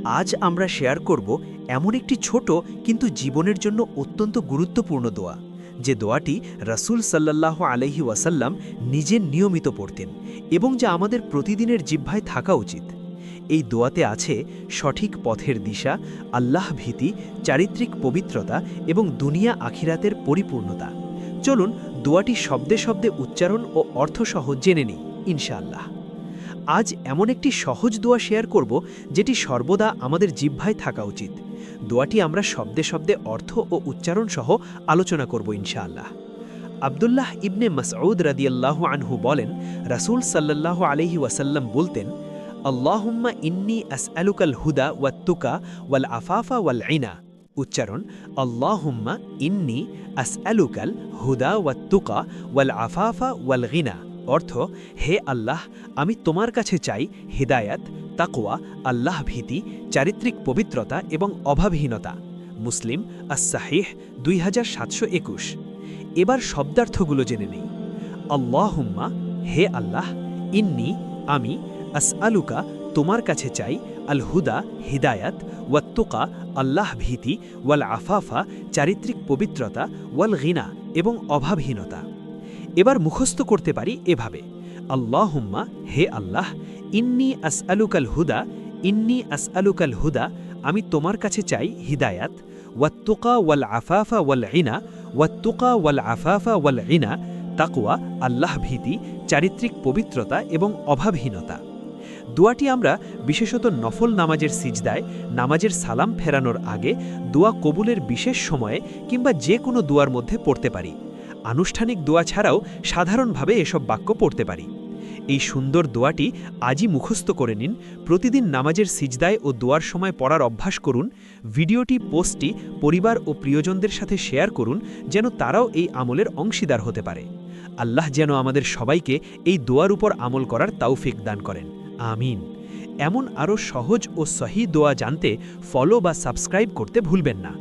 আজ আমরা শেয়ার করব এমন একটি ছোট কিন্তু জীবনের জন্য অত্যন্ত গুরুত্বপূর্ণ দোয়া, যে দোয়াটি রাসূল সাল্লাল্লাহু আলাইহি ওয়াসাল্লাম নিজের নিয়মিত পড়তেন এবং যা আমাদের প্রতিদিনের জিহ্বায় থাকা উচিত। এই দোয়াতে আছে সঠিক পথের দিশা, আল্লাহ ভীতি, চারিত্রিক পবিত্রতা এবং দুনিয়া আখিরাতের পরিপূর্ণতা। চলুন দোয়াটি শব্দে শব্দে উচ্চারণ ও অর্থসহ জেনে নিই ইনশাআল্লাহ। আজ এমন একটি সহজ দোয়া শেয়ার করব যেটি সর্বদা আমাদের জিহ্বায় থাকা উচিত। দোয়াটি আমরা শব্দে শব্দে অর্থ ও উচ্চারণ সহ আলোচনা করব ইনশাআল্লাহ। আব্দুল্লাহ ইবনে মাসউদ রাদিয়াল্লাহু আনহু বলেন, রাসূল সাল্লাল্লাহু আলাইহি ওয়াসাল্লাম বলতেন, আল্লাহুম্মা ইন্নী আসআলুকাল হুদা ওয়াত তুকা ওয়াল আফাফা ওয়াল ইনা। উচ্চারণ, আল্লাহুম্মা ইন্নী আসআলুকাল হুদা ওয়াত তুকা ওয়াল আফাফা ওয়াল গিনা। অর্থ, হে আল্লাহ, আমি তোমার কাছে চাই হিদায়াত, তাকওয়া, আল্লাহ ভীতি, চারিত্রিক পবিত্রতা এবং অভাবহীনতা। মুসলিম আস-সাহিহ 2721। এবার শব্দার্থগুলো জেনে নেই। আল্লাহুম্মা, হে আল্লাহ, ইন্নী, আমি, আসআলুকা, তোমার কাছে চাই, আল হুদা, হিদায়াত, ওয়াত্তুকা, আল্লাহ ভীতি, ওয়াল আফাফা, চারিত্রিক পবিত্রতা, ওয়াল গিনা এবং অভাবহীনতা। এবার মুখস্থ করতে পারি এভাবে, আল্লাহুম্মা, হে আল্লাহ, ইন্নী আসআলুকাল হুদা, ইন্নী আসআলুকাল হুদা, আমি তোমার কাছে চাই হিদায়াত, ওয়াত্তুকা ওয়াল আফাফা ওয়াল ইনা, ওয়াত্তুকা ওয়াল আফাফা ওয়াল ইনা, তাকওয়া, আল্লাহ ভীতি, চারিত্রিক পবিত্রতা এবং অভাবহীনতা। দোয়াটি আমরা বিশেষত নফল নামাজের সিজদায়, নামাজের সালাম ফেরানোর আগে, দোয়া কবুলের বিশেষ সময়ে কিংবা যে কোনো দোয়ার মধ্যে পড়তে পারি। আনুষ্ঠানিক দোয়া ছাড়াও সাধারণভাবে এসব বাক্য পড়তে পারি। এই সুন্দর দোয়াটি আজই মুখস্থ করে নিন, প্রতিদিন নামাজের সিজদায় ও দোয়ার সময় পড়ার অভ্যাস করুন। ভিডিওটি, পোস্টটি পরিবার ও প্রিয়জনদের সাথে শেয়ার করুন, যেন তারাও এই আমলের অংশীদার হতে পারে। আল্লাহ যেন আমাদের সবাইকে এই দোয়ার উপর আমল করার তৌফিক দান করেন, আমিন। এমন আরও সহজ ও সহি দোয়া জানতে ফলো বা সাবস্ক্রাইব করতে ভুলবেন না।